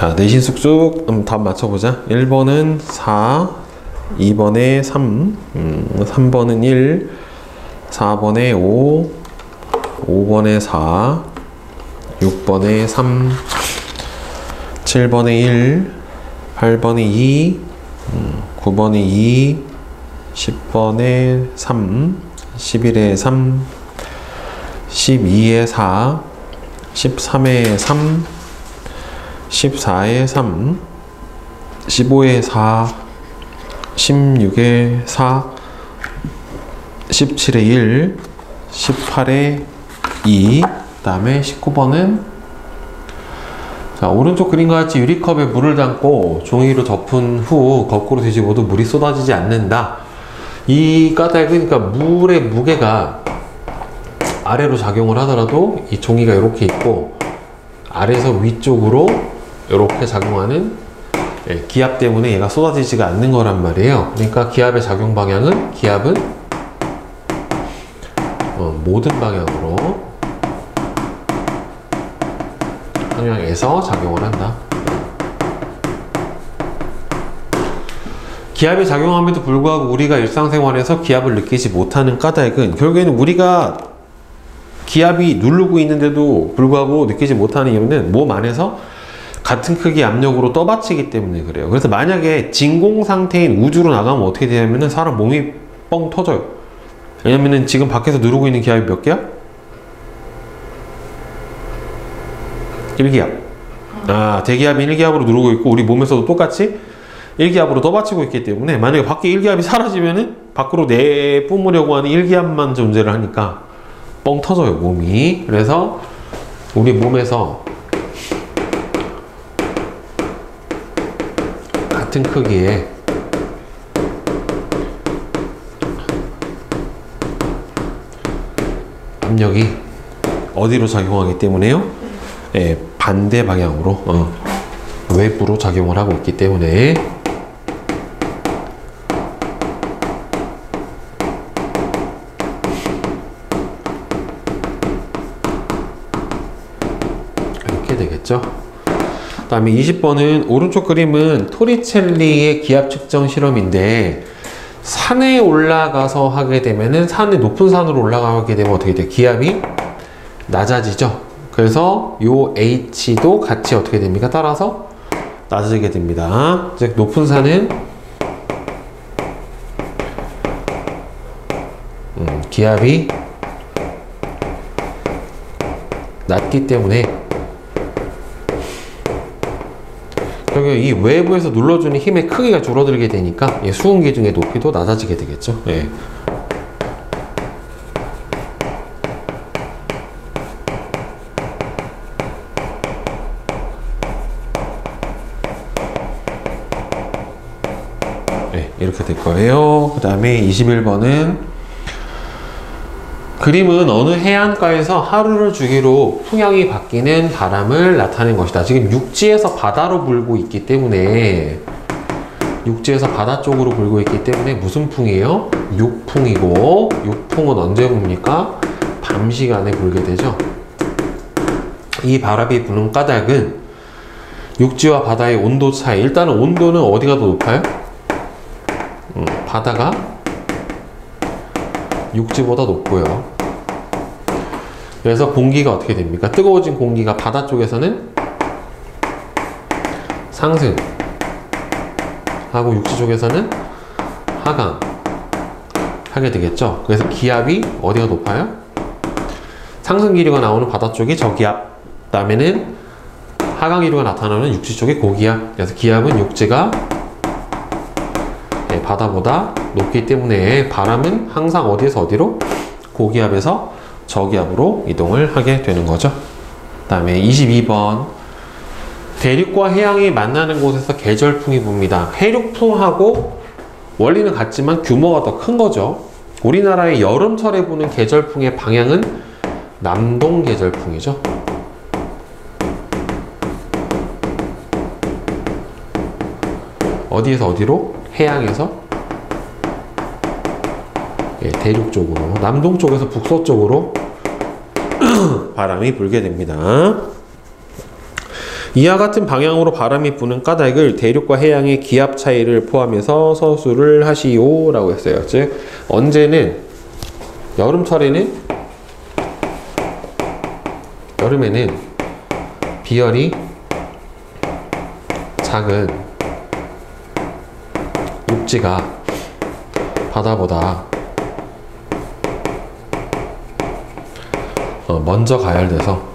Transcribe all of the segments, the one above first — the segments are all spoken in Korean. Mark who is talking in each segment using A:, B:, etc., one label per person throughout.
A: 자, 내신 쑥쑥 답 맞춰보자. 1번은 4, 2번에 3, 3번은 1, 4번에 5, 5번에 4, 6번에 3, 7번에 1, 8번에 2, 9번에 2, 10번에 3, 11에 3, 12에 4, 13에 3, 14에 3, 15에 4, 16에 4, 17에 1, 18에 2, 그 다음에 19번은 자, 오른쪽 그림과 같이 유리컵에 물을 담고 종이로 덮은 후 거꾸로 뒤집어도 물이 쏟아지지 않는다. 이 까닭은 그러니까 물의 무게가 아래로 작용을 하더라도 이 종이가 이렇게 있고 아래에서 위쪽으로 이렇게 작용하는 기압 때문에 얘가 쏟아지지가 않는 거란 말이에요. 그러니까 기압의 작용 방향은 기압은 모든 방향으로 방향에서 작용을 한다. 기압이 작용함에도 불구하고 우리가 일상생활에서 기압을 느끼지 못하는 까닭은 결국에는 우리가 기압이 누르고 있는데도 불구하고 느끼지 못하는 이유는 몸 안에서 같은 크기 압력으로 떠받치기 때문에 그래요. 그래서 만약에 진공 상태인 우주로 나가면 어떻게 되냐면은 사람 몸이 뻥 터져요. 왜냐면은 지금 밖에서 누르고 있는 기압이 몇 개야? 1기압. 아, 대기압이 1기압으로 누르고 있고 우리 몸에서도 똑같이 1기압으로 떠받치고 있기 때문에 만약에 밖에 1기압이 사라지면은 밖으로 내뿜으려고 하는 1기압만 존재를 하니까 뻥 터져요, 몸이. 그래서 우리 몸에서 같은 크기의 압력이 어디로 작용하기 때문에요? 반대 방향으로 외부로 작용을 하고 있기 때문에 이렇게 되겠죠. 그 다음에 20번은 오른쪽 그림은 토리첼리의 기압 측정 실험인데 산에 올라가서 하게 되면은 산에 높은 산으로 올라가게 되면 어떻게 돼요? 기압이 낮아지죠. 그래서 요 H도 같이 어떻게 됩니까? 따라서 낮아지게 됩니다. 즉 높은 산은 기압이 낮기 때문에 결국 이 외부에서 눌러주는 힘의 크기가 줄어들게 되니까 수은 기둥의 높이도 낮아지게 되겠죠. 예. 이렇게 될 거예요. 그 다음에 21번은 그림은 어느 해안가에서 하루를 주기로 풍향이 바뀌는 바람을 나타낸 것이다. 지금 육지에서 바다로 불고 있기 때문에 육지에서 바다 쪽으로 불고 있기 때문에 무슨 풍이에요? 육풍이고 육풍은 언제 붑니까? 밤 시간에 불게 되죠. 이 바람이 부는 까닭은 육지와 바다의 온도 차이. 일단은 온도는 어디가 더 높아요? 바다가 육지보다 높고요. 그래서 공기가 어떻게 됩니까? 뜨거워진 공기가 바다 쪽에서는 상승하고 육지 쪽에서는 하강하게 되겠죠. 그래서 기압이 어디가 높아요? 상승 기류가 나오는 바다 쪽이 저기압, 그 다음에는 하강 기류가 나타나는 육지 쪽이 고기압. 그래서 기압은 육지가 바다보다 높기 때문에 바람은 항상 어디에서 어디로? 고기압에서 저기압으로 이동을 하게 되는 거죠. 그 다음에 22번 대륙과 해양이 만나는 곳에서 계절풍이 붑니다. 해륙풍하고 원리는 같지만 규모가 더 큰 거죠. 우리나라의 여름철에 부는 계절풍의 방향은 남동 계절풍이죠. 어디에서 어디로? 해양에서 대륙 쪽으로, 남동 쪽에서 북서쪽으로 바람이 불게 됩니다. 이와 같은 방향으로 바람이 부는 까닭을 대륙과 해양의 기압 차이를 포함해서 서술을 하시오 라고 했어요. 즉 언제는 여름에는 비열이 작은 육지가 바다보다 먼저 가열돼서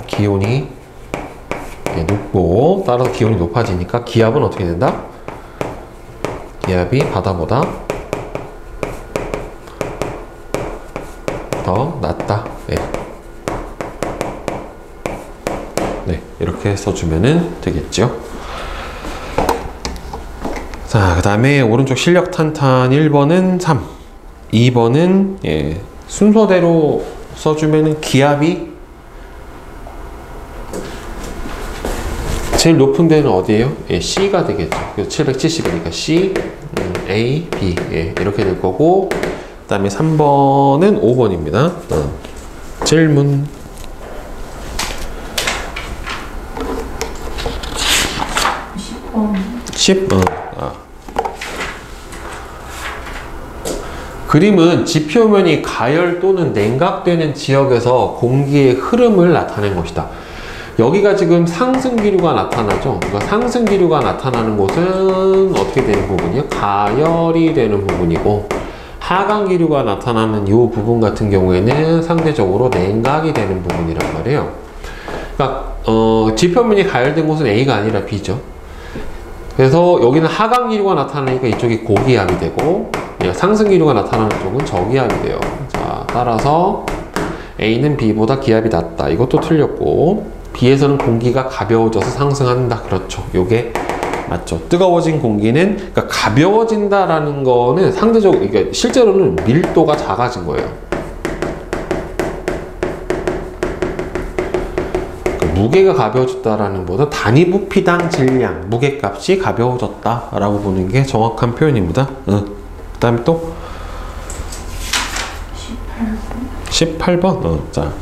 A: 기온이 높고, 따라서 기온이 높아지니까 기압은 어떻게 된다? 기압이 바다보다 더 낮다. 네, 이렇게 써주면 되겠죠. 자, 그 다음에 오른쪽 실력 탄탄 1번은 3, 2번은 순서대로 써주면 기압이 제일 높은 데는 어디예요? C가 되겠죠. 그래서 770이니까 C, A, B 이렇게 될 거고, 그 다음에 3번은 5번입니다. 질문. 10? 그림은 지표면이 가열 또는 냉각되는 지역에서 공기의 흐름을 나타낸 것이다. 여기가 지금 상승기류가 나타나죠. 그러니까 상승기류가 나타나는 곳은 어떻게 되는 부분이요? 가열이 되는 부분이고, 하강기류가 나타나는 이 부분 같은 경우에는 상대적으로 냉각이 되는 부분이란 말이에요. 그러니까 지표면이 가열된 곳은 A가 아니라 B죠. 그래서 여기는 하강기류가 나타나니까 이쪽이 고기압이 되고, 상승기류가 나타나는 쪽은 저기압이 돼요. 자, 따라서 A는 B보다 기압이 낮다. 이것도 틀렸고, B에서는 공기가 가벼워져서 상승한다. 그렇죠. 요게 맞죠. 뜨거워진 공기는, 그러니까 가벼워진다라는 거는 상대적으로, 그러니까 실제로는 밀도가 작아진 거예요. 그러니까 무게가 가벼워졌다라는 것보다 단위 부피당 질량, 무게값이 가벼워졌다라고 보는 게 정확한 표현입니다. 그 다음에 또 18번. 자.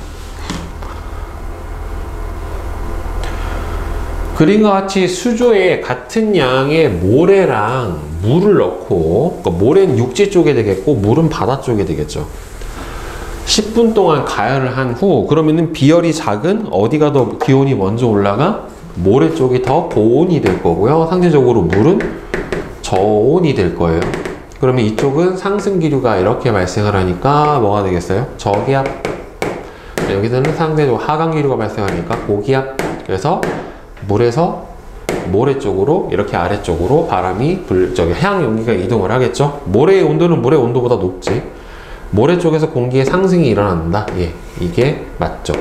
A: 그림과 같이 수조에 같은 양의 모래랑 물을 넣고, 그러니까 모래는 육지 쪽에 되겠고 물은 바다 쪽에 되겠죠. 10분 동안 가열을 한 후, 그러면은 비열이 작은 어디가 더 기온이 먼저 올라가? 모래 쪽이 더 고온이 될 거고요. 상대적으로 물은 저온이 될 거예요. 그러면 이쪽은 상승기류가 이렇게 발생을 하니까 뭐가 되겠어요? 저기압. 여기서는 상대적으로 하강기류가 발생하니까 고기압. 그래서 물에서 모래 쪽으로, 이렇게 아래쪽으로 바람이 해양 용기가 이동을 하겠죠. 모래의 온도는 물의 온도보다 높지. 모래 쪽에서 공기의 상승이 일어난다. 이게 맞죠.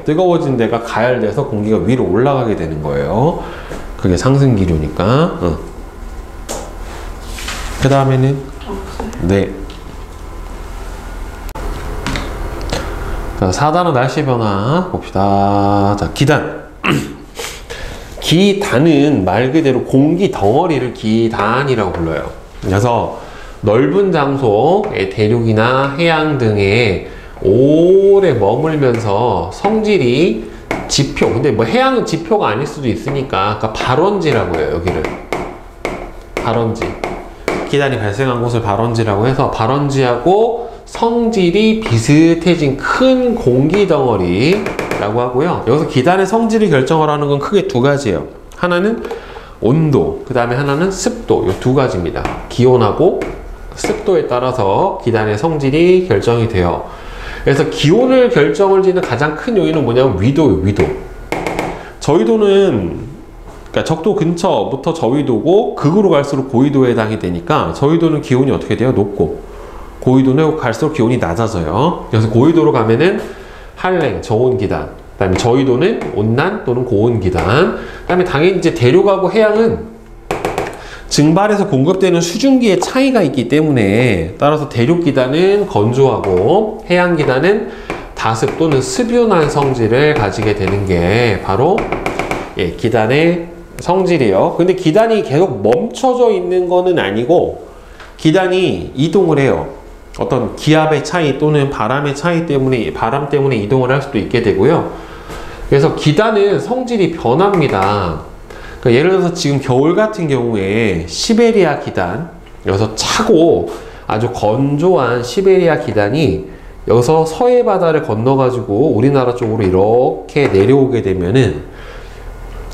A: 뜨거워진 데가 가열돼서 공기가 위로 올라가게 되는 거예요. 그게 상승기류니까. 그 다음에는 네. 자, 4단원 날씨 변화 봅시다. 자, 기단. 기단은 말 그대로 공기 덩어리를 기단이라고 불러요. 그래서 넓은 장소의 대륙이나 해양 등에 오래 머물면서 성질이 지표, 근데 뭐 해양은 지표가 아닐 수도 있으니까, 그러니까 발원지라고 해요. 여기를 발원지, 기단이 발생한 곳을 발원지라고 해서, 발원지하고 성질이 비슷해진 큰 공기 덩어리라고 하고요. 여기서 기단의 성질을 결정을 하는 건 크게 두 가지예요. 하나는 온도, 그 다음에 하나는 습도. 이 두 가지입니다. 기온하고 습도에 따라서 기단의 성질이 결정이 돼요. 그래서 기온을 결정을 짓는 가장 큰 요인은 뭐냐면 위도예요. 위도. 저위도는, 그러니까 적도 근처부터 저위도고 극으로 갈수록 고위도에 해당이 되니까, 저위도는 기온이 어떻게 돼요? 높고, 고위도는 갈수록 기온이 낮아져요. 그래서 고위도로 가면은 한랭, 저온기단, 그 다음에 저위도는 온난 또는 고온기단, 그 다음에 당연히 이제 대륙하고 해양은 증발해서 공급되는 수증기의 차이가 있기 때문에, 따라서 대륙기단은 건조하고 해양기단은 다습 또는 습윤한 성질을 가지게 되는 게 바로 기단의 성질이에요. 근데 기단이 계속 멈춰져 있는 거는 아니고 기단이 이동을 해요. 어떤 기압의 차이 또는 바람의 차이 때문에 바람 때문에 이동을 할 수도 있게 되고요. 그래서 기단은 성질이 변합니다. 그러니까 예를 들어서 지금 겨울 같은 경우에 시베리아 기단, 여기서 차고 아주 건조한 시베리아 기단이 여기서 서해 바다를 건너가지고 우리나라 쪽으로 이렇게 내려오게 되면은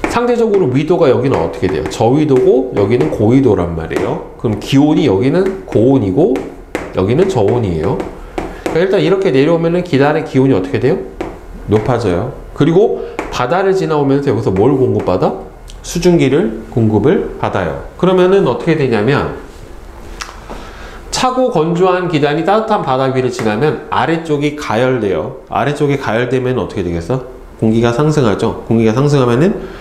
A: 상대적으로 위도가 여기는 어떻게 돼요? 저위도고 여기는 고위도란 말이에요. 그럼 기온이 여기는 고온이고 여기는 저온이에요. 그러니까 일단 이렇게 내려오면은 기단의 기온이 어떻게 돼요? 높아져요. 그리고 바다를 지나오면서 여기서 뭘 공급받아? 수증기를 공급을 받아요. 그러면은 어떻게 되냐면 차고 건조한 기단이 따뜻한 바다 위를 지나면 아래쪽이 가열돼요. 아래쪽이 가열되면 어떻게 되겠어? 공기가 상승하죠. 공기가 상승하면은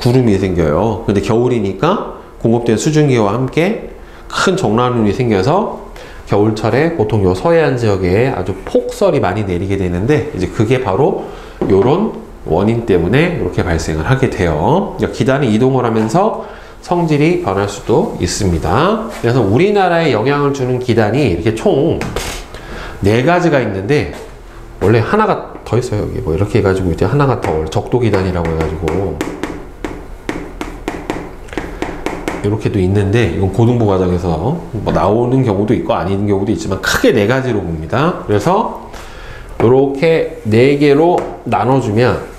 A: 구름이 생겨요. 근데 겨울이니까 공급된 수증기와 함께 큰 적랑눈이 생겨서 겨울철에 보통 요 서해안 지역에 아주 폭설이 많이 내리게 되는데 이제 그게 바로 요런 원인 때문에 이렇게 발생을 하게 돼요. 그러니까 기단이 이동을 하면서 성질이 변할 수도 있습니다. 그래서 우리나라에 영향을 주는 기단이 이렇게 총 4가지가 있는데 원래 하나가 더 있어요. 여기 뭐 이렇게 해가지고 이제 하나가 더 적도 기단이라고 해가지고 이렇게도 있는데 이건 고등부 과정에서 뭐 나오는 경우도 있고 아닌 경우도 있지만 크게 4가지로 봅니다. 그래서 이렇게 4개로 나눠주면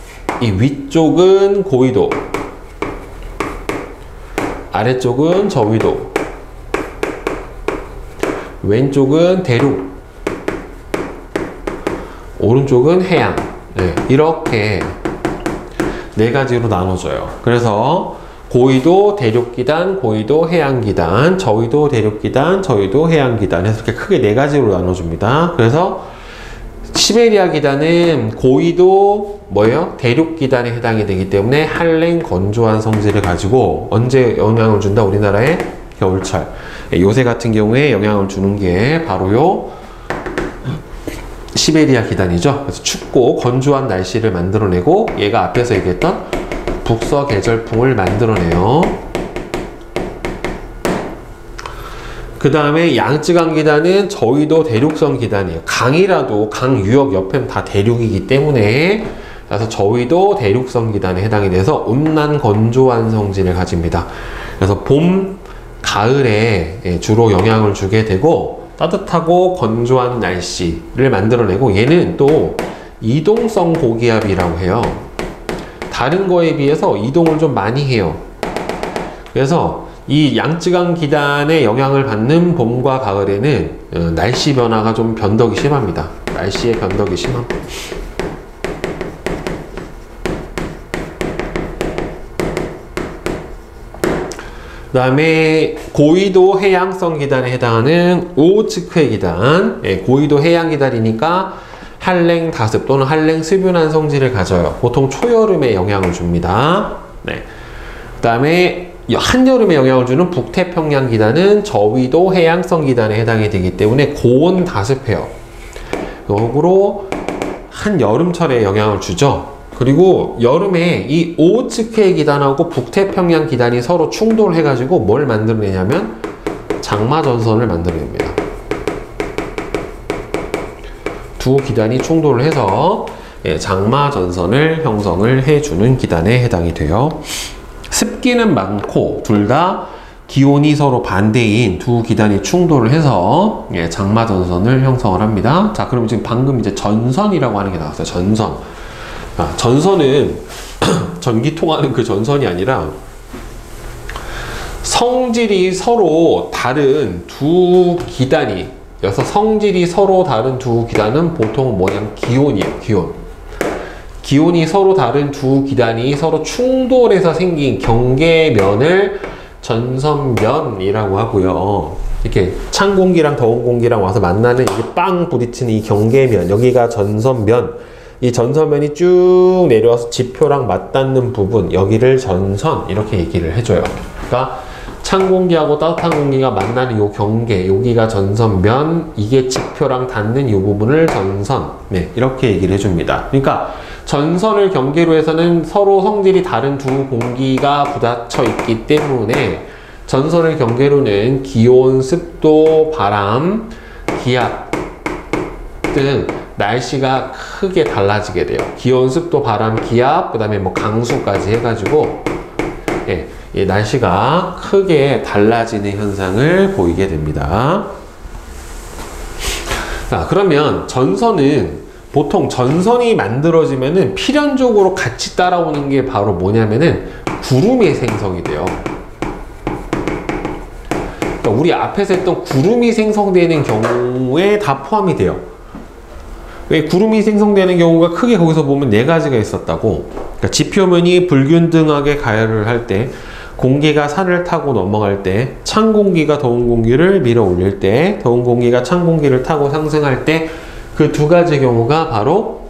A: 이 위쪽은 고위도, 아래쪽은 저위도, 왼쪽은 대륙, 오른쪽은 해양. 네, 이렇게 4가지로 나눠져요. 그래서 고위도 대륙기단, 고위도 해양기단, 저위도 대륙기단, 저위도 해양기단 해서 이렇게 크게 4가지로 나눠줍니다. 그래서 시베리아 기단은 고위도 뭐예요? 대륙기단에 해당이 되기 때문에 한랭 건조한 성질을 가지고 언제 영향을 준다? 우리나라의 겨울철. 요새 같은 경우에 영향을 주는 게 바로 요 시베리아 기단이죠. 그래서 춥고 건조한 날씨를 만들어내고 얘가 앞에서 얘기했던 북서계절풍을 만들어내요. 그 다음에 양쯔강 기단은 저위도 대륙성 기단이에요. 강이라도 강 유역 옆에는 다 대륙이기 때문에 그래서 저위도 대륙성 기단에 해당이 돼서 온난 건조한 성질을 가집니다. 그래서 봄, 가을에 주로 영향을 주게 되고 따뜻하고 건조한 날씨를 만들어내고 얘는 또 이동성 고기압이라고 해요. 다른 거에 비해서 이동을 좀 많이 해요. 그래서 이 양쯔강 기단의 영향을 받는 봄과 가을에는 날씨 변화가 좀 변덕이 심합니다. 날씨의 변덕이 심합니다. 그 다음에 고위도 해양성 기단에 해당하는 오호츠크의 기단. 고위도 해양 기단이니까 한랭 다습 또는 한랭 습윤한 성질을 가져요. 보통 초여름에 영향을 줍니다. 네. 그 다음에 한여름에 영향을 주는 북태평양 기단은 저위도 해양성 기단에 해당이 되기 때문에 고온 다습해요. 역으로 한여름철에 영향을 주죠. 그리고 여름에 이 오호츠크의 기단하고 북태평양 기단이 서로 충돌을 해가지고 뭘 만들어내냐면 장마전선을 만들어냅니다. 두 기단이 충돌을 해서 장마전선을 형성을 해주는 기단에 해당이 돼요. 습기는 많고 둘 다 기온이 서로 반대인 두 기단이 충돌을 해서 장마전선을 형성을 합니다. 자, 그럼 지금 방금 이제 전선이라고 하는 게 나왔어요. 전선. 전선은 전기 통하는 그 전선이 아니라 성질이 서로 다른 두 기단이, 여기서 성질이 서로 다른 두 기단은 보통 뭐냐면 기온이에요. 기온이 서로 다른 두 기단이 서로 충돌해서 생긴 경계면을 전선면이라고 하고요. 이렇게 찬 공기랑 더운 공기랑 와서 만나는 이게 빵 부딪히는 이 경계면, 여기가 전선면. 이 전선면이 쭉 내려와서 지표랑 맞닿는 부분, 여기를 전선 이렇게 얘기를 해줘요. 그러니까 찬 공기하고 따뜻한 공기가 만나는 요 경계, 여기가 전선면, 이게 지표랑 닿는 이 부분을 전선, 이렇게 얘기를 해줍니다. 그러니까 전선을 경계로 해서는 서로 성질이 다른 두 공기가 부딪혀 있기 때문에 전선을 경계로는 기온, 습도, 바람, 기압 등 날씨가 크게 달라지게 돼요. 기온, 습도, 바람, 기압, 그 다음에 뭐 강수까지 해가지고 예, 이 날씨가 크게 달라지는 현상을 보이게 됩니다. 자, 그러면 전선은 보통 전선이 만들어지면은 필연적으로 같이 따라오는 게 바로 뭐냐면은 구름이 생성이 돼요. 그러니까 우리 앞에서 했던 구름이 생성되는 경우에 다 포함이 돼요. 왜 구름이 생성되는 경우가 크게 거기서 보면 네 가지가 있었다고. 그러니까 지표면이 불균등하게 가열을 할 때, 공기가 산을 타고 넘어갈 때, 찬 공기가 더운 공기를 밀어 올릴 때, 더운 공기가 찬 공기를 타고 상승할 때, 그 두 가지 경우가 바로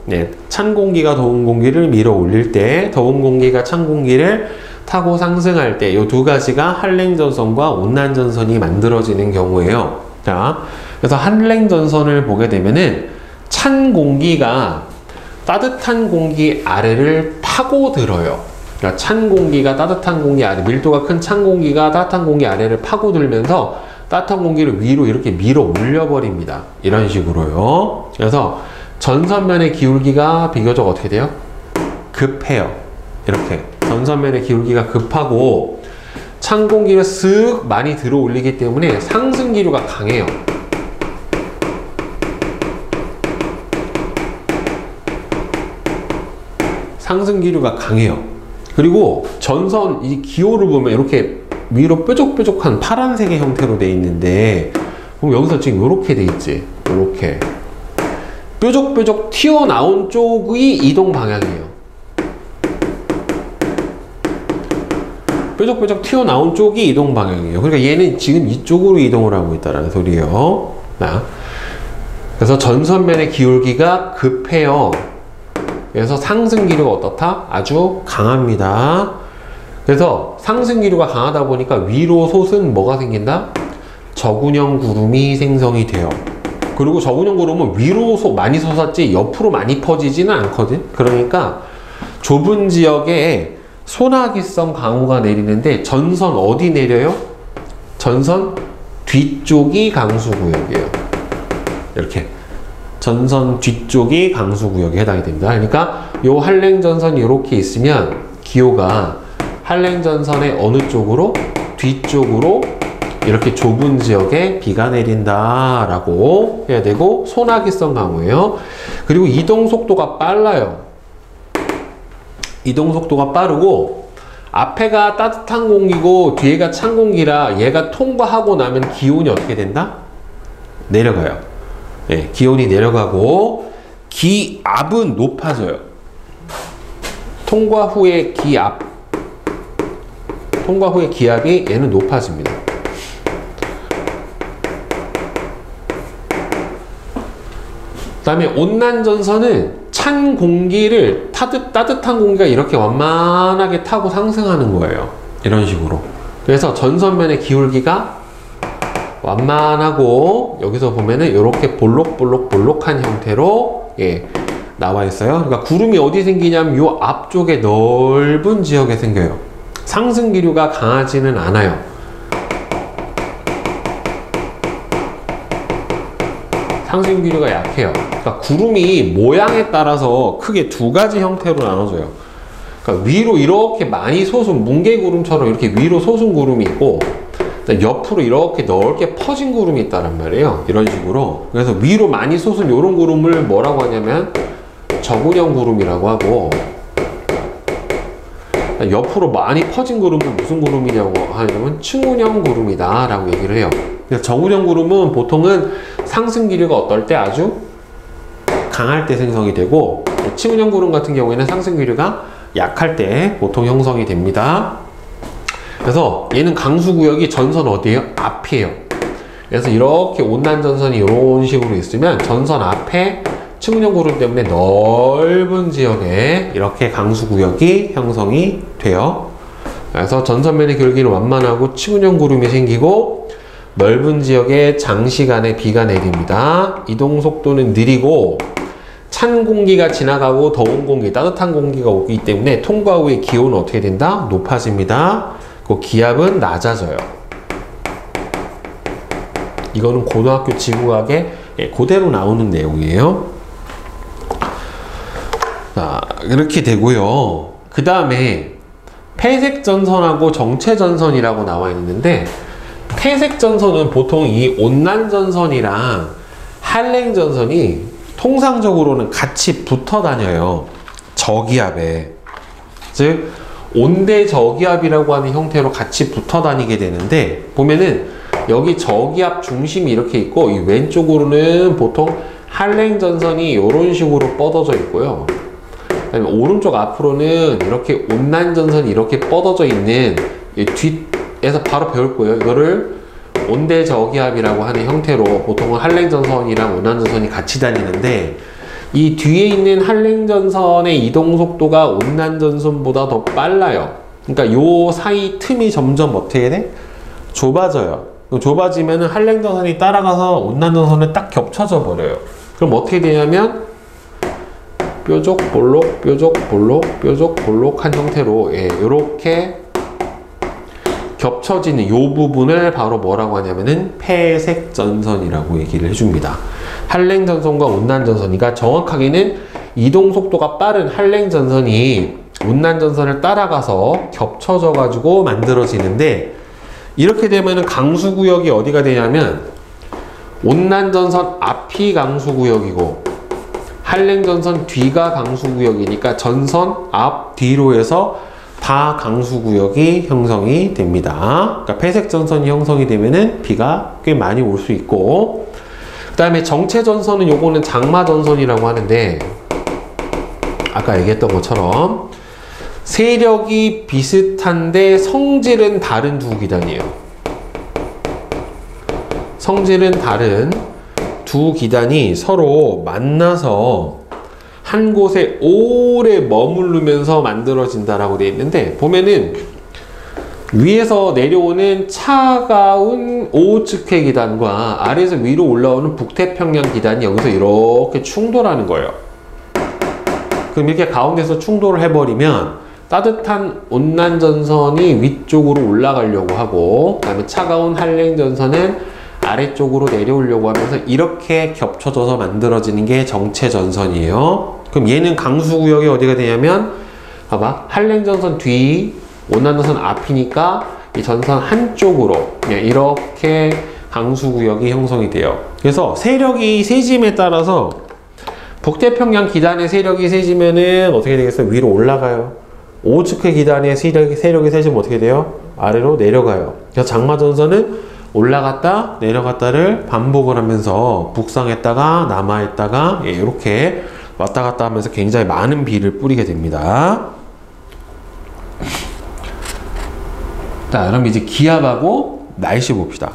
A: 찬 공기가 더운 공기를 밀어 올릴 때, 더운 공기가 찬 공기를 타고 상승할 때, 이 두 가지가 한랭전선과 온난전선이 만들어지는 경우예요. 자, 그래서 한랭전선을 보게 되면은 찬 공기가 따뜻한 공기 아래를 파고들어요. 그러니까 찬 공기가 따뜻한 공기 아래, 밀도가 큰 찬 공기가 따뜻한 공기 아래를 파고들면서 따뜻한 공기를 위로 이렇게 밀어 올려버립니다. 이런 식으로요. 그래서 전선면의 기울기가 비교적 어떻게 돼요? 급해요. 이렇게 전선면의 기울기가 급하고 찬 공기를 쓱 많이 들어 올리기 때문에 상승 기류가 강해요. 상승 기류가 강해요. 그리고 전선 이 기호를 보면 이렇게 위로 뾰족뾰족한 파란색의 형태로 돼 있는데, 그럼 여기서 지금 이렇게 돼 있지. 이렇게 뾰족뾰족 튀어나온 쪽이 이동 방향이에요. 뾰족뾰족 튀어나온 쪽이 이동 방향이에요. 그러니까 얘는 지금 이쪽으로 이동을 하고 있다는 소리예요. 그래서 전선면의 기울기가 급해요. 그래서 상승 기류가 어떻다? 아주 강합니다. 그래서 상승 기류가 강하다 보니까 위로 솟은 뭐가 생긴다? 저군형 구름이 생성이 돼요. 그리고 저군형 구름은 위로 많이 솟았지 옆으로 많이 퍼지지는 않거든. 그러니까 좁은 지역에 소나기성 강우가 내리는데 전선 어디 내려요? 전선 뒤쪽이 강수구역이에요. 이렇게 전선 뒤쪽이 강수구역에 해당이 됩니다. 그러니까 요 한랭전선이 이렇게 있으면 기호가 한랭전선의 어느 쪽으로? 뒤쪽으로 이렇게 좁은 지역에 비가 내린다 라고 해야 되고, 소나기성 강우예요. 그리고 이동 속도가 빨라요. 이동 속도가 빠르고 앞에가 따뜻한 공기고 뒤에가 찬 공기라 얘가 통과하고 나면 기온이 어떻게 된다? 내려가요. 네, 기온이 내려가고 기압은 높아져요. 통과 후의 기압이 얘는 높아집니다. 그 다음에 온난전선은 찬 공기를 따뜻한 공기가 이렇게 완만하게 타고 상승하는 거예요. 이런 식으로. 그래서 전선면의 기울기가 완만하고 여기서 보면은 이렇게 볼록볼록한 형태로 나와 있어요. 그러니까 구름이 어디 생기냐면 요 앞쪽에 넓은 지역에 생겨요. 상승 기류가 강하지는 않아요. 상승 기류가 약해요. 그러니까 구름이 모양에 따라서 크게 두 가지 형태로 나눠져요. 그러니까 위로 이렇게 많이 솟은 뭉게구름처럼 이렇게 위로 솟은 구름이 있고, 옆으로 이렇게 넓게 퍼진 구름이 있다란 말이에요. 이런 식으로. 그래서 위로 많이 솟은 이런 구름을 뭐라고 하냐면 저군형 구름이라고 하고, 옆으로 많이 퍼진 구름은 무슨 구름이냐고 하냐면 층운형 구름이다 라고 얘기를 해요. 저군형 구름은 보통은 상승 기류가 어떨 때? 아주 강할 때 생성이 되고, 층운형 구름 같은 경우에는 상승 기류가 약할 때 보통 형성이 됩니다. 그래서 얘는 강수구역이 전선 어디에요? 앞이에요. 그래서 이렇게 온난전선이 이런 식으로 있으면 전선 앞에 층운형 구름 때문에 넓은 지역에 이렇게 강수구역이 형성이 돼요. 그래서 전선면의 기울기는 완만하고 층운형 구름이 생기고 넓은 지역에 장시간에 비가 내립니다. 이동 속도는 느리고 찬 공기가 지나가고 더운 공기, 따뜻한 공기가 오기 때문에 통과 후에 기온은 어떻게 된다? 높아집니다. 그 기압은 낮아져요. 이거는 고등학교 지구과학의 그대로 나오는 내용이에요. 자, 이렇게 되고요. 그 다음에 폐색전선하고 정체전선이라고 나와 있는데, 폐색전선은 보통 이 온난전선이랑 한랭전선이 통상적으로는 같이 붙어 다녀요. 저기압에. 즉 온대 저기압이라고 하는 형태로 같이 붙어 다니게 되는데, 보면은 여기 저기압 중심이 이렇게 있고, 이 왼쪽으로는 보통 한랭전선이 이런 식으로 뻗어져 있고요. 그다음에 오른쪽 앞으로는 이렇게 온난전선이 이렇게 뻗어져 있는, 뒷에서 바로 배울 거예요. 이거를 온대 저기압이라고 하는 형태로 보통은 한랭전선이랑 온난전선이 같이 다니는데, 이 뒤에 있는 한랭전선의 이동 속도가 온난전선보다 더 빨라요. 그러니까 요 사이 틈이 점점 어떻게 돼? 좁아져요. 좁아지면은 한랭전선이 따라가서 온난전선에 딱 겹쳐져 버려요. 그럼 어떻게 되냐면 뾰족 볼록 뾰족 볼록 뾰족 볼록한 형태로 이렇게 겹쳐지는 요 부분을 바로 뭐라고 하냐면은 폐색전선이라고 얘기를 해줍니다. 한랭전선과 온난전선이가 정확하게는 이동 속도가 빠른 한랭전선이 온난전선을 따라가서 겹쳐져 가지고 만들어지는데, 이렇게 되면은 강수구역이 어디가 되냐면 온난전선 앞이 강수구역이고 한랭전선 뒤가 강수구역이니까 전선 앞 뒤로 해서 다 강수구역이 형성이 됩니다. 그러니까 폐색전선이 형성이 되면은 비가 꽤 많이 올 수 있고, 그 다음에 정체전선은 요거는 장마전선이라고 하는데, 아까 얘기했던 것처럼 세력이 비슷한데 성질은 다른 두 기단이에요. 성질은 다른 두 기단이 서로 만나서 한 곳에 오래 머무르면서 만들어진다라고 되어 있는데, 보면은 위에서 내려오는 차가운 오호츠크해 기단과 아래에서 위로 올라오는 북태평양 기단이 여기서 이렇게 충돌하는 거예요. 그럼 이렇게 가운데서 충돌을 해버리면 따뜻한 온난전선이 위쪽으로 올라가려고 하고, 그 다음에 차가운 한랭전선은 아래쪽으로 내려오려고 하면서 이렇게 겹쳐져서 만들어지는 게 정체전선이에요. 그럼 얘는 강수구역이 어디가 되냐면, 봐봐, 한랭전선 뒤, 온난전선 앞이니까 이 전선 한쪽으로 이렇게 강수구역이 형성이 돼요. 그래서 세력이 세짐에 따라서 북태평양 기단의 세력이 세지면은 어떻게 되겠어요? 위로 올라가요. 오호츠크해 기단의 세력이 세지면 어떻게 돼요? 아래로 내려가요. 그래서 장마전선은 올라갔다 내려갔다를 반복을 하면서 북상했다가 남하했다가 이렇게 왔다 갔다 하면서 굉장히 많은 비를 뿌리게 됩니다. 자, 그럼 이제 기압하고 날씨 봅시다.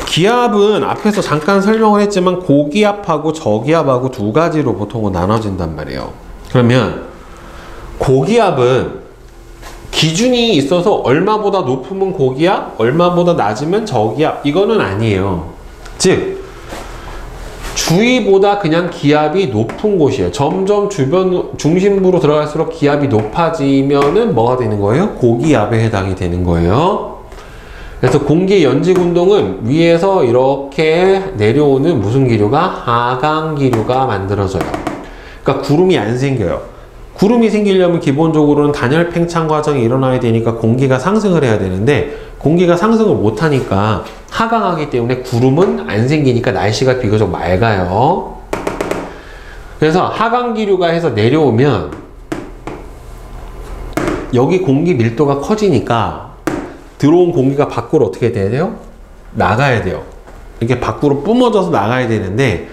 A: 기압은 앞에서 잠깐 설명을 했지만 고기압하고 저기압하고 두 가지로 보통은 나눠진단 말이에요. 그러면 고기압은 기준이 있어서 얼마보다 높으면 고기압, 얼마보다 낮으면 저기압, 이거는 아니에요. 즉 주위보다 그냥 기압이 높은 곳이에요. 점점 주변 중심부로 들어갈수록 기압이 높아지면은 뭐가 되는 거예요? 고기압에 해당이 되는 거예요. 그래서 공기 연직 운동은 위에서 이렇게 내려오는 무슨 기류가? 하강 기류가 만들어져요. 그러니까 구름이 안 생겨요. 구름이 생기려면 기본적으로는 단열 팽창 과정이 일어나야 되니까 공기가 상승을 해야 되는데, 공기가 상승을 못하니까 하강하기 때문에 구름은 안 생기니까 날씨가 비교적 맑아요. 그래서 하강 기류가 해서 내려오면 여기 공기 밀도가 커지니까 들어온 공기가 밖으로 어떻게 돼야 돼요? 나가야 돼요. 이렇게 밖으로 뿜어져서 나가야 되는데,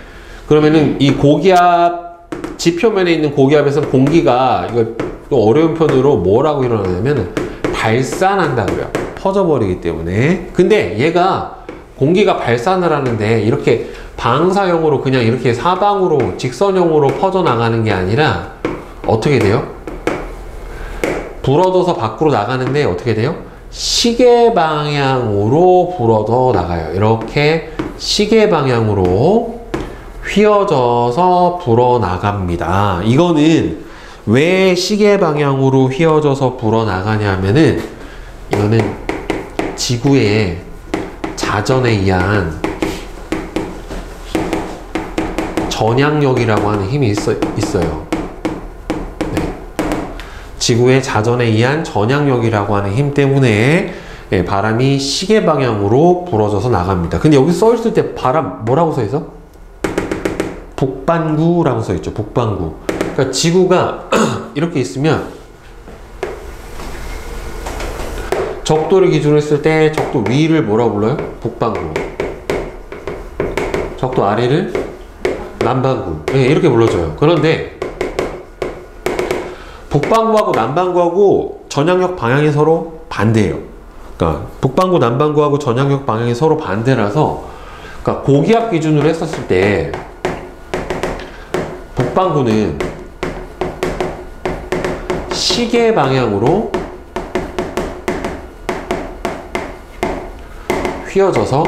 A: 그러면은 이 고기압 지표면에 있는 고기압에서는 공기가, 이거 또 어려운 편으로 뭐라고 일어나냐면 발산한다고요. 퍼져버리기 때문에. 근데 얘가 공기가 발산을 하는데 이렇게 방사형으로 그냥 이렇게 사방으로 직선형으로 퍼져나가는 게 아니라 어떻게 돼요? 불어져서 밖으로 나가는데 어떻게 돼요? 시계 방향으로 불어져 나가요. 이렇게 시계 방향으로 휘어져서 불어나갑니다. 이거는 왜 시계 방향으로 휘어져서 불어나가냐면은, 이거는 지구의 자전에 의한 전향력이라고 하는 힘이 있어요. 네. 지구의 자전에 의한 전향력이라고 하는 힘 때문에 바람이 시계 방향으로 불어져서 나갑니다. 근데 여기 써 있을 때 바람 뭐라고 써 있어? 북반구라고 써 있죠. 북반구. 그러니까 지구가 이렇게 있으면 적도를 기준으로 했을 때 적도 위를 뭐라고 불러요? 북반구. 적도 아래를 남반구. 네, 이렇게 불러줘요. 그런데 북반구하고 남반구하고 전향력 방향이 서로 반대예요. 그러니까 북반구, 남반구하고 전향력 방향이 서로 반대라서, 그러니까 고기압 기준으로 했었을 때 북반구는 시계 방향으로 휘어져서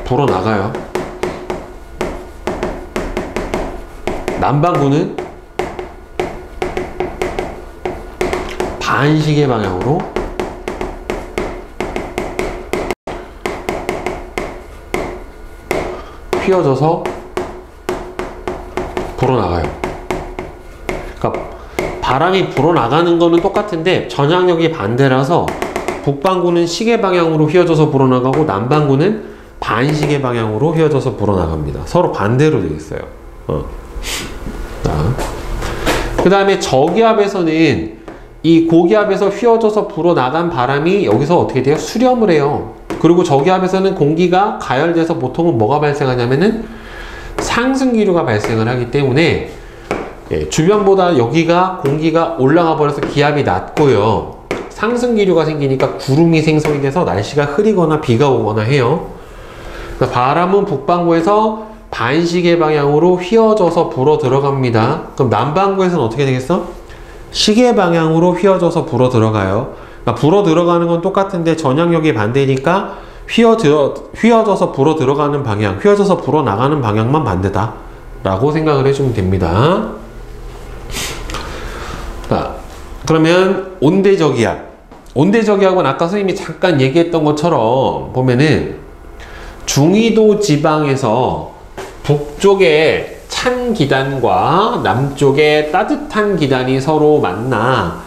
A: 불어나가요. 남반구는 반시계 방향으로 휘어져서 불어나가요. 그러니까 바람이 불어나가는 거는 똑같은데 전향력이 반대라서 북반구는 시계 방향으로 휘어져서 불어나가고 남반구는 반시계 방향으로 휘어져서 불어나갑니다. 서로 반대로 되어 있어요. 그 다음에 저기압에서는 이 고기압에서 휘어져서 불어나간 바람이 여기서 어떻게 돼요? 수렴을 해요. 그리고 저기압에서는 공기가 가열돼서 보통은 뭐가 발생하냐면은 상승기류가 발생을 하기 때문에 주변보다 여기가 공기가 올라가 버려서 기압이 낮고요. 상승기류가 생기니까 구름이 생성이 돼서 날씨가 흐리거나 비가 오거나 해요. 그러니까 바람은 북반구에서 반시계 방향으로 휘어져서 불어 들어갑니다. 그럼 남반구에서는 어떻게 되겠어? 시계 방향으로 휘어져서 불어 들어가요. 그러니까 불어 들어가는 건 똑같은데 전향력이 반대니까 휘어져서 불어 들어가는 방향, 휘어져서 불어 나가는 방향만 반대다 라고 생각을 해주면 됩니다. 자, 그러면 온대저기압. 온대저기압은 아까 선생님이 잠깐 얘기했던 것처럼 보면은 중위도 지방에서 북쪽에 찬 기단과 남쪽에 따뜻한 기단이 서로 만나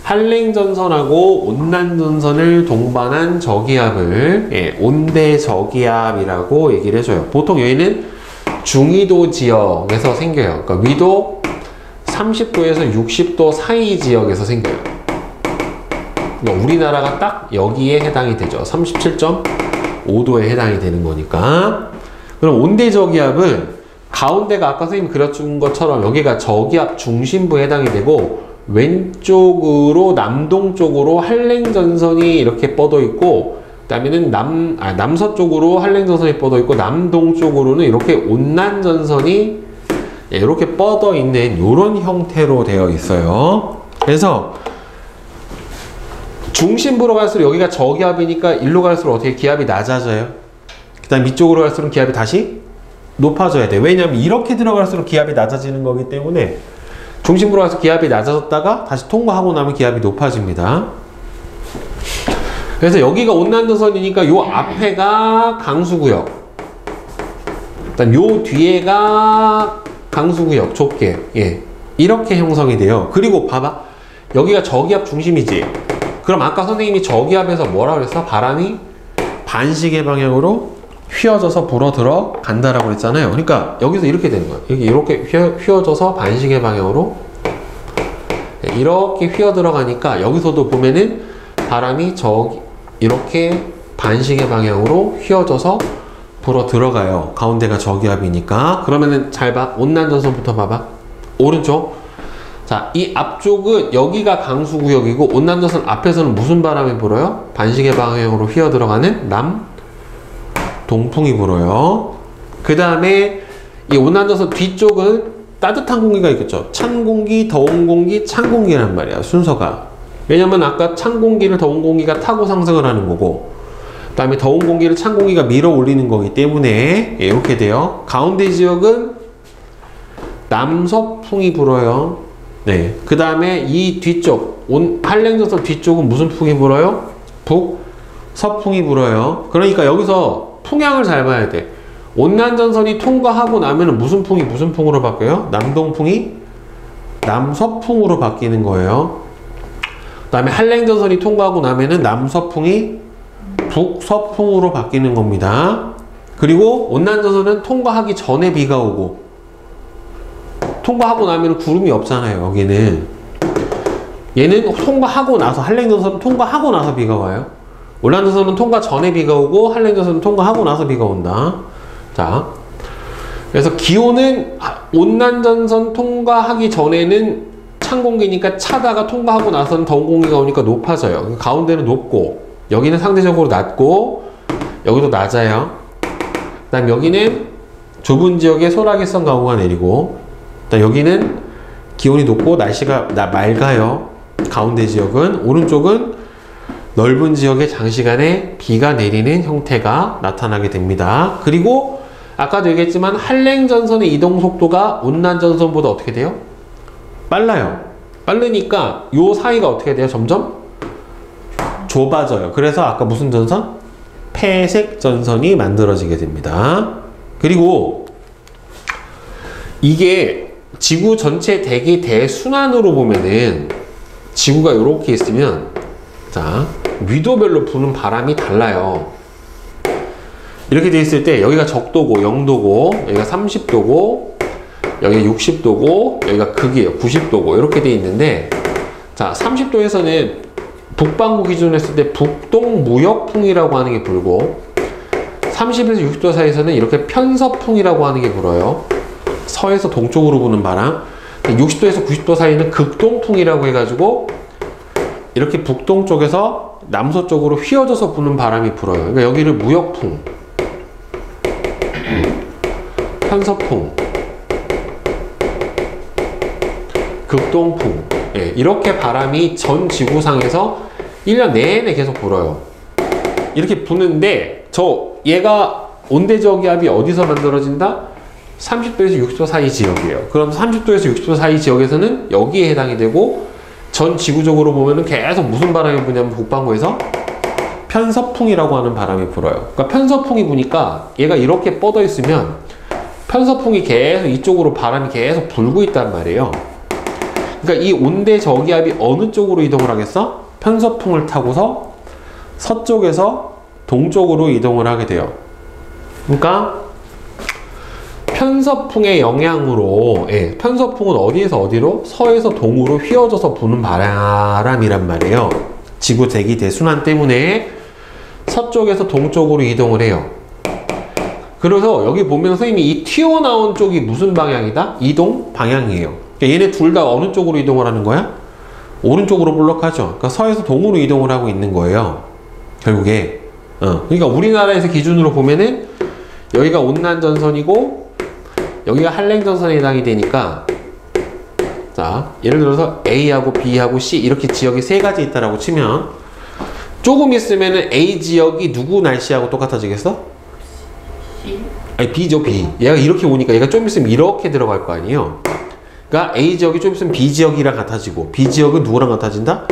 A: 한랭전선하고 온난전선을 동반한 저기압을 온대저기압이라고 얘기를 해줘요. 보통 여기는 중위도 지역에서 생겨요. 그러니까 위도 30도에서 60도 사이 지역에서 생겨요. 그러니까 우리나라가 딱 여기에 해당이 되죠. 37.5도에 해당이 되는 거니까. 그럼 온대저기압은 가운데가 아까 선생님이 그려준 것처럼 여기가 저기압 중심부에 해당이 되고 왼쪽으로 남동쪽으로 한랭전선이 이렇게 뻗어 있고 그 다음에는 남서쪽으로 한랭전선이 뻗어 있고 남동쪽으로는 이렇게 온난전선이 이렇게 뻗어 있는 이런 형태로 되어 있어요. 그래서 중심부로 갈수록 여기가 저기압이니까 일로 갈수록 어떻게 기압이 낮아져요. 그 다음 이쪽으로 갈수록 기압이 다시 높아져야 돼. 왜냐하면 이렇게 들어갈수록 기압이 낮아지는 거기 때문에 중심부로 가서 기압이 낮아졌다가 다시 통과하고 나면 기압이 높아집니다. 그래서 여기가 온난전선이니까 요 앞에가 강수구역, 그다음 요 뒤에가 강수구역 좁게 이렇게 형성이 돼요. 그리고 봐봐, 여기가 저기압 중심이지. 그럼 아까 선생님이 저기압에서 뭐라고 그랬어? 바람이 반시계 방향으로 휘어져서 불어 들어간다라고 했잖아요. 그러니까 여기서 이렇게 되는 거예요. 이렇게 휘어져서 반시계 방향으로 이렇게 휘어 들어가니까 여기서도 보면은 바람이 이렇게 반시계 방향으로 휘어져서 불어 들어가요. 가운데가 저기압이니까. 그러면은 잘 봐. 온난전선부터 봐봐. 오른쪽. 자, 이 앞쪽은 여기가 강수구역이고 온난전선 앞에서는 무슨 바람이 불어요? 반시계 방향으로 휘어 들어가는 동풍이 불어요. 그 다음에 이 온난전선 뒤쪽은 따뜻한 공기가 있겠죠. 찬 공기, 더운 공기, 찬 공기란 말이야. 순서가. 왜냐면 아까 찬 공기를 더운 공기가 타고 상승을 하는 거고 그 다음에 더운 공기를 찬 공기가 밀어 올리는 거기 때문에 이렇게 돼요. 가운데 지역은 남서풍이 불어요. 네. 그 다음에 이 뒤쪽 한랭전선 뒤쪽은 무슨 풍이 불어요? 북서풍이 불어요. 그러니까 여기서 풍향을 잘 봐야 돼. 온난전선이 통과하고 나면 무슨 풍이 무슨 풍으로 바뀌어요? 남동풍이 남서풍으로 바뀌는 거예요. 그 다음에 한랭전선이 통과하고 나면은 남서풍이 북서풍으로 바뀌는 겁니다. 그리고 온난전선은 통과하기 전에 비가 오고, 통과하고 나면 구름이 없잖아요. 여기는. 얘는 통과하고 나서, 한랭전선은 통과하고 나서 비가 와요. 온난전선은 통과 전에 비가 오고, 한랭전선은 통과하고 나서 비가 온다. 자, 그래서 기온은 온난전선 통과하기 전에는 찬 공기니까 차다가 통과하고 나서는 더운 공기가 오니까 높아져요. 가운데는 높고, 여기는 상대적으로 낮고, 여기도 낮아요. 그 다음 여기는 좁은 지역에 소라기성 강우가 내리고, 그 다음 여기는 기온이 높고 날씨가 맑아요. 가운데 지역은. 오른쪽은 넓은 지역에 장시간에 비가 내리는 형태가 나타나게 됩니다. 그리고 아까도 얘기했지만 한랭전선의 이동 속도가 온난전선보다 어떻게 돼요? 빨라요. 빠르니까 요 사이가 어떻게 돼요? 점점 좁아져요. 그래서 아까 무슨 전선? 폐색 전선이 만들어지게 됩니다. 그리고 이게 지구 전체 대기 대순환으로 보면은 지구가 이렇게 있으면, 자, 위도별로 부는 바람이 달라요. 이렇게 돼 있을 때 여기가 적도고 0도고 여기가 30도고 여기가 60도고 여기가 극이에요. 90도고 이렇게 돼 있는데, 자, 30도에서는 북반구 기준으로 했을 때 북동무역풍이라고 하는 게 불고, 30에서 60도 사이에서는 이렇게 편서풍이라고 하는 게 불어요. 서에서 동쪽으로 부는 바람. 60도에서 90도 사이는 극동풍이라고 해가지고 이렇게 북동쪽에서 남서쪽으로 휘어져서 부는 바람이 불어요. 그러니까 여기를 무역풍, 편서풍, 극동풍, 예, 이렇게 바람이 전 지구상에서 1년 내내 계속 불어요. 이렇게 부는데 얘가 온대저기압이 어디서 만들어진다? 30도에서 60도 사이 지역이에요. 그럼 30도에서 60도 사이 지역에서는 여기에 해당이 되고, 전 지구적으로 보면은 계속 무슨 바람이 부냐면 북반구에서 편서풍이라고 하는 바람이 불어요. 그러니까 편서풍이 부니까 얘가 이렇게 뻗어 있으면 편서풍이 계속 이쪽으로 바람이 계속 불고 있단 말이에요. 그러니까 이 온대 저기압이 어느 쪽으로 이동을 하겠어? 편서풍을 타고서 서쪽에서 동쪽으로 이동을 하게 돼요. 그러니까 편서풍의 영향으로, 예, 편서풍은 어디에서 어디로? 서에서 동으로 휘어져서 부는 바람이란 말이에요. 지구 대기 대순환 때문에 서쪽에서 동쪽으로 이동을 해요. 그래서 여기 보면 선생님이 이 튀어나온 쪽이 무슨 방향이다? 이동 방향이에요. 그러니까 얘네 둘 다 어느 쪽으로 이동을 하는 거야? 오른쪽으로 볼록하죠. 그러니까 서에서 동으로 이동을 하고 있는 거예요. 결국에. 그러니까 우리나라에서 기준으로 보면은 여기가 온난전선이고 여기가 한랭전선에 해당이 되니까, 자, 예를 들어서 A하고 B하고 C 이렇게 지역이 세 가지 있다라고 치면 조금 있으면은 A 지역이 누구 날씨하고 똑같아지겠어? 아니, B죠, B. 얘가 이렇게 오니까 얘가 좀 있으면 이렇게 들어갈 거 아니에요. 그러니까 A 지역이 좀 있으면 B 지역이랑 같아지고, B 지역은 누구랑 같아진다?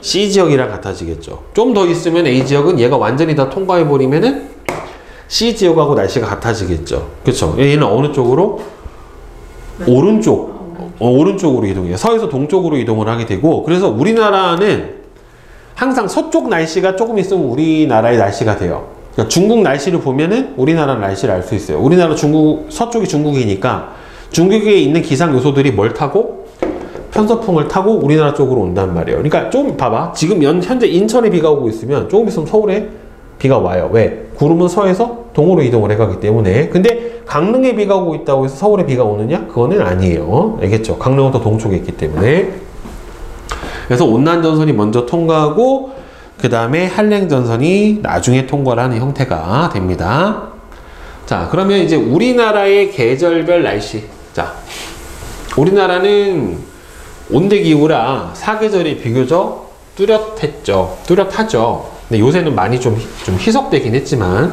A: C 지역이랑 같아지겠죠. 좀 더 있으면 A 지역은 얘가 완전히 다 통과해버리면은 C 지역하고 날씨가 같아지겠죠. 그쵸? 얘는 어느 쪽으로? 오른쪽으로 이동해요. 서에서 동쪽으로 이동을 하게 되고, 그래서 우리나라는 항상 서쪽 날씨가 조금 있으면 우리나라의 날씨가 돼요. 그러니까 중국 날씨를 보면은 우리나라 날씨를 알 수 있어요. 우리나라 서쪽이 중국이니까 중국에 있는 기상 요소들이 뭘 타고? 편서풍을 타고 우리나라 쪽으로 온단 말이에요. 그러니까 좀 봐봐. 지금 현재 인천에 비가 오고 있으면 조금 있으면 서울에 비가 와요. 왜? 구름은 서에서 동으로 이동을 해가기 때문에. 근데 강릉에 비가 오고 있다고 해서 서울에 비가 오느냐? 그거는 아니에요. 알겠죠? 강릉은 더 동쪽에 있기 때문에. 그래서 온난전선이 먼저 통과하고 그 다음에 한랭전선이 나중에 통과를 하는 형태가 됩니다. 자, 그러면 이제 우리나라의 계절별 날씨. 자, 우리나라는 온대기후라 사계절이 비교적 뚜렷하죠. 근데 요새는 많이 좀 희석되긴 했지만,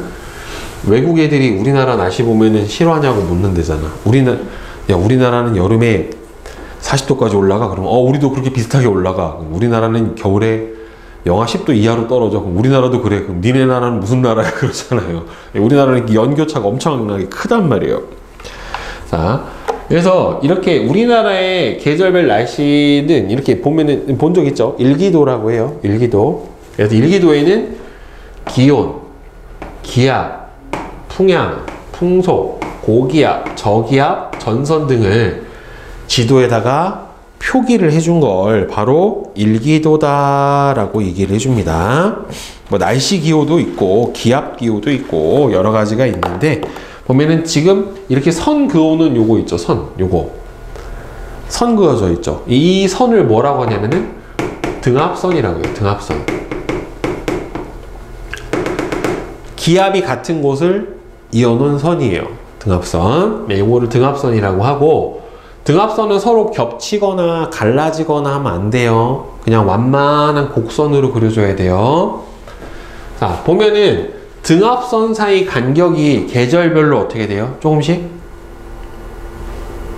A: 외국 애들이 우리나라 날씨 보면은 싫어하냐고 묻는데잖아. 우리나라는 여름에 40도까지 올라가? 그러면 우리도 그렇게 비슷하게 올라가. 우리나라는 겨울에 영하 10도 이하로 떨어져. 그럼 우리나라도 그래. 그럼 니네 나라는 무슨 나라야? 그러잖아요. 우리나라는 연교차가 엄청나게 크단 말이에요. 자, 그래서 이렇게 우리나라의 계절별 날씨는 이렇게 보면은 본 적 있죠? 일기도라고 해요. 일기도. 그래서 일기도에는 기온, 기압, 풍향, 풍속, 고기압, 저기압, 전선 등을 지도에다가 표기를 해준 걸 바로 일기도다라고 얘기를 해줍니다. 뭐 날씨 기호도 있고 기압 기호도 있고 여러 가지가 있는데 보면은 지금 이렇게 선 그어놓은 요거 있죠. 선 그어져 있죠. 이 선을 뭐라고 하냐면은 등압선이라고 해요. 등압선. 기압이 같은 곳을 이어놓은 선이에요. 등압선. 네, 요거를 등압선이라고 하고, 등압선은 서로 겹치거나 갈라지거나 하면 안 돼요. 그냥 완만한 곡선으로 그려줘야 돼요. 자, 보면은 등압선 사이 간격이 계절별로 어떻게 돼요? 조금씩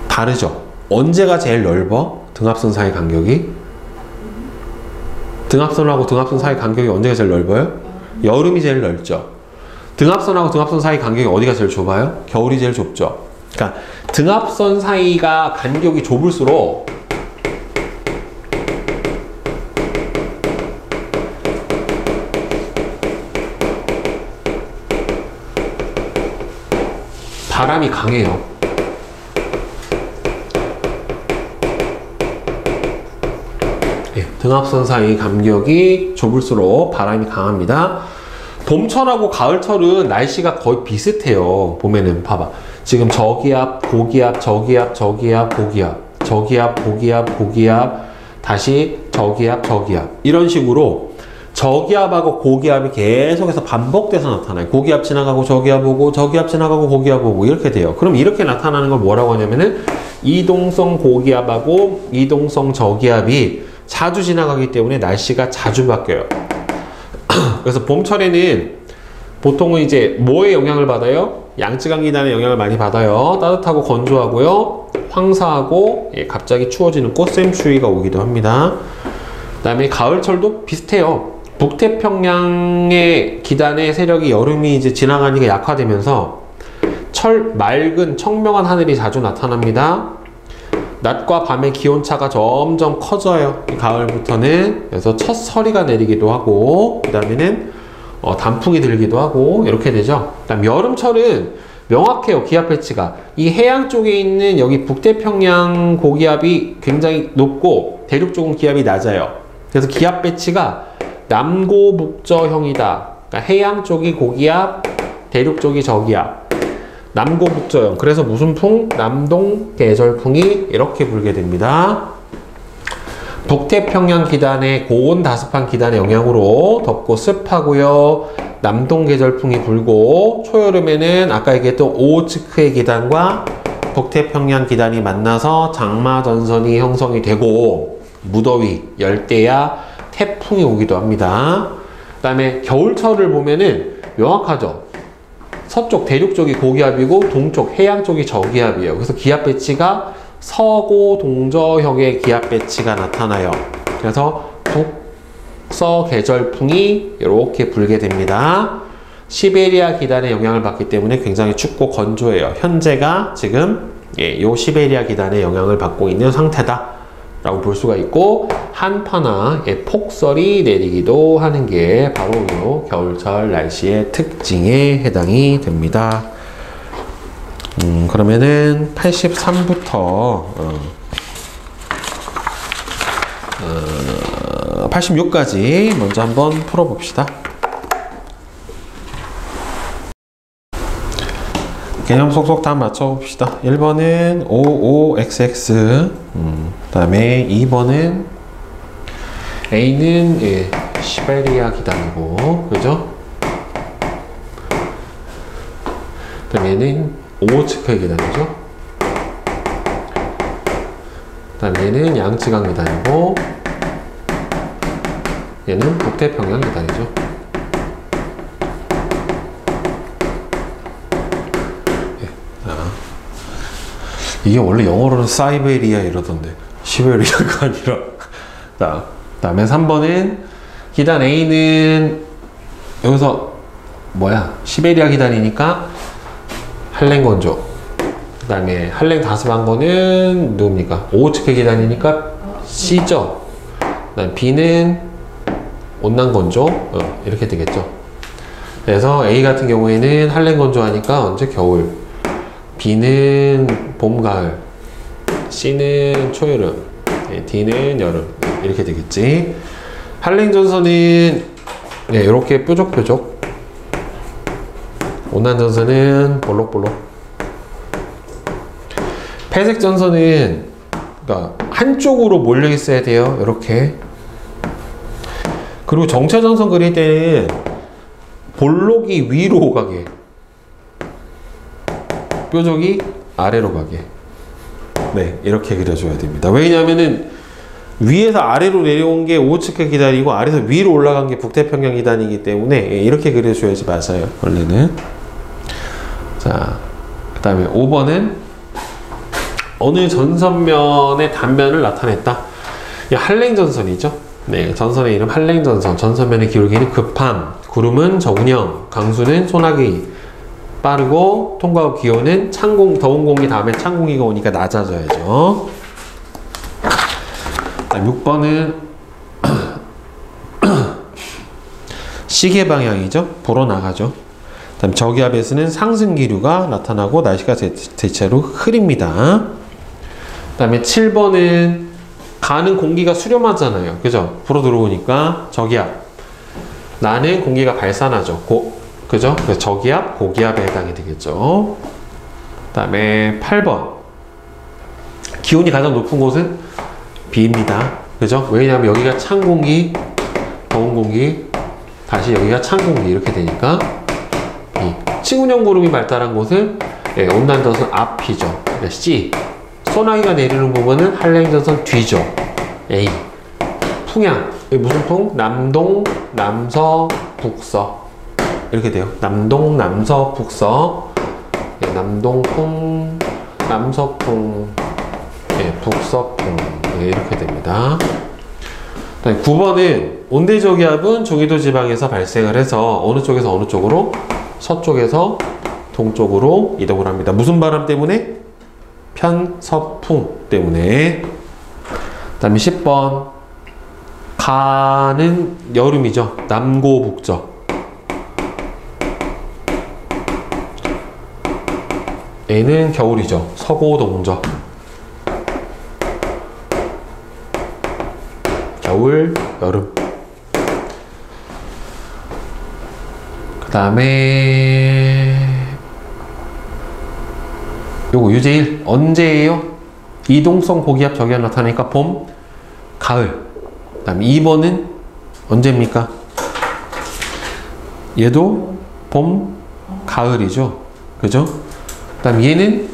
A: 다르죠? 언제가 제일 넓어? 등압선 사이 간격이? 등압선하고 등압선 사이 간격이 언제가 제일 넓어요? 여름이 제일 넓죠? 등압선하고 등압선 사이 간격이 어디가 제일 좁아요? 겨울이 제일 좁죠? 그러니까 등압선 사이가 간격이 좁을수록 바람이 강해요. 예, 등압선 사이 간격이 좁을수록 바람이 강합니다. 봄철하고 가을철은 날씨가 거의 비슷해요. 보면은 봐봐. 지금 저기압, 고기압, 저기압, 저기압, 고기압, 저기압, 고기압, 고기압, 다시 저기압, 저기압. 이런 식으로 저기압하고 고기압이 계속해서 반복돼서 나타나요. 고기압 지나가고 저기압 오고, 저기압 지나가고 고기압 오고 이렇게 돼요. 그럼 이렇게 나타나는 걸 뭐라고 하냐면은 이동성 고기압하고 이동성 저기압이 자주 지나가기 때문에 날씨가 자주 바뀌어요. 그래서 봄철에는 보통은 이제 뭐의 영향을 받아요? 양쯔강기단의 영향을 많이 받아요. 따뜻하고 건조하고요. 황사하고 갑자기 추워지는 꽃샘추위가 오기도 합니다. 그 다음에 가을철도 비슷해요. 북태평양의 기단의 세력이 여름이 이제 지나가니까 약화되면서 맑은 청명한 하늘이 자주 나타납니다. 낮과 밤의 기온차가 점점 커져요. 가을부터는. 그래서 첫 서리가 내리기도 하고, 그 다음에는 단풍이 들기도 하고, 이렇게 되죠. 그 다음 여름철은 명확해요. 기압 배치가. 이 해양 쪽에 있는 여기 북태평양 고기압이 굉장히 높고, 대륙 쪽은 기압이 낮아요. 그래서 기압 배치가 남고북저형이다. 그러니까 해양 쪽이 고기압, 대륙 쪽이 저기압. 남고북저형. 그래서 무슨 풍? 남동 계절풍이 이렇게 불게 됩니다. 북태평양 기단의 고온 다습한 기단의 영향으로 덥고 습하고요. 남동 계절풍이 불고, 초여름에는 아까 얘기했던 오호츠크의 기단과 북태평양 기단이 만나서 장마 전선이 형성이 되고, 무더위, 열대야, 태풍이 오기도 합니다. 그 다음에 겨울철을 보면은 명확하죠. 서쪽 대륙 쪽이 고기압이고 동쪽 해양 쪽이 저기압이에요. 그래서 기압 배치가 서고 동저형의 기압 배치가 나타나요. 그래서 북서 계절풍이 이렇게 불게 됩니다. 시베리아 기단의 영향을 받기 때문에 굉장히 춥고 건조해요. 현재가 지금 요 시베리아 기단의 영향을 받고 있는 상태다 라고 볼 수가 있고, 한파나 폭설이 내리기도 하는 게 바로 요 겨울철 날씨의 특징에 해당이 됩니다. 그러면은 83부터 86까지 먼저 한번 풀어봅시다. 개념 속속 다 맞춰봅시다. 1번은 OOXX, 그 다음에 2번은 A는 시베리아 기단이고, 그죠? 그 다음에 얘는 오호츠크 기단이죠? 그 다음에 얘는 양쯔강 기단이고, 얘는 북태평양 기단이죠. 이게 원래 영어로는 사이베리아 이러던데 시베리아가 아니라. 그 다음에 3번은 기단 A는 여기서 뭐야? 시베리아 기단이니까 한랭 건조. 그 다음에 한랭 다습한 거는 누굽니까? 오호츠크 기단이니까 C죠. 그 다음 B는 온난 건조. 이렇게 되겠죠. 그래서 A 같은 경우에는 한랭 건조하니까 언제? 겨울. B는 봄, 가을. C는 초여름. D는 여름. 이렇게 되겠지. 한랭 전선은 이렇게 뾰족뾰족. 온난 전선은 볼록볼록. 폐색 전선은 그러니까 한쪽으로 몰려 있어야 돼요. 이렇게. 그리고 정체 전선 그릴 때는 볼록이 위로 가게, 뾰족이 아래로 가게. 네, 이렇게 그려줘야 됩니다. 왜냐하면은 위에서 아래로 내려온 게 오호츠크 기단이고 아래에서 위로 올라간 게 북태평양 기단이기 때문에 이렇게 그려줘야지 맞아요. 원래는. 자, 그 다음에 5번은 어느 전선면의 단면을 나타냈다. 이 한랭 전선이죠. 네, 전선의 이름 한랭 전선. 전선면의 기울기는 급함, 구름은 저운형, 강수는 소나기, 빠르고 통과 후 기온은 더운 공기 다음에 찬 공기가 오니까 낮아져야죠. 6번은 시계 방향이죠. 불어 나가죠. 다음 저기압에서는 상승 기류가 나타나고 날씨가 대체로 흐립니다. 그 다음에 7번은 가는 공기가 수렴하잖아요. 그죠? 불어 들어오니까 저기압. 나는 공기가 발산하죠. 그죠? 그래서 저기압, 고기압에 해당이 되겠죠. 그 다음에 8번. 기온이 가장 높은 곳은 B입니다. 그죠? 왜냐하면 여기가 찬 공기, 더운 공기, 다시 여기가 찬 공기 이렇게 되니까 B. 층운형 구름이 발달한 곳은 온난전선 앞이죠. C. 소나기가 내리는 부분은 한랭전선 뒤죠. A. 풍향. 무슨 풍? 남동, 남서, 북서. 이렇게 돼요. 남동, 남서, 북서. 남동풍, 남서풍, 북서풍. 이렇게 됩니다. 9번은 온대저기압은 중위도 지방에서 발생을 해서 어느 쪽에서 어느 쪽으로? 서쪽에서 동쪽으로 이동을 합니다. 무슨 바람 때문에? 편서풍 때문에. 그 다음에 10번. 가는 여름이죠. 남고북저. A는 겨울이죠. 서고동저. 겨울, 여름. 그 다음에 요거 유제1 언제예요? 이동성 고기압 저기압 나타나니까 봄, 가을. 그 다음에 2번은 언제입니까? 얘도 봄, 가을이죠. 그죠? 그 다음 얘는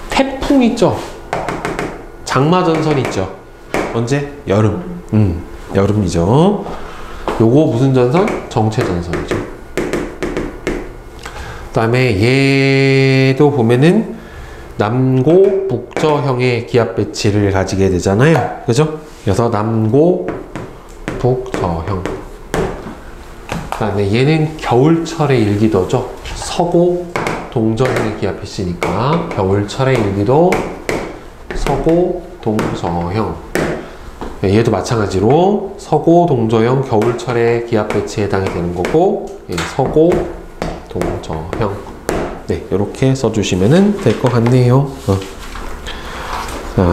A: 태풍 있죠. 장마전선 있죠. 언제? 여름. 여름이죠. 요거 무슨 전선? 정체전선이죠. 그 다음에 얘도 보면은 남고 북저형의 기압 배치를 가지게 되잖아요. 그죠? 그래서 남고 북저형. 그 다음에 얘는 겨울철의 일기도죠. 서고 동저형의 기압 배치니까 겨울철의 일기도 서고 동저형. 얘도 마찬가지로 서고 동저형 겨울철의 기압 배치에 해당이 되는 거고 서고 동저형. 네, 이렇게 써주시면 될 것 같네요. 자,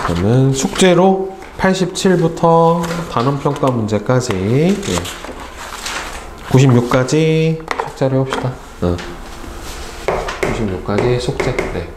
A: 그러면 숙제로 87부터 단원평가 문제까지 96까지 숙제를 해봅시다. 96까지 숙제. 네.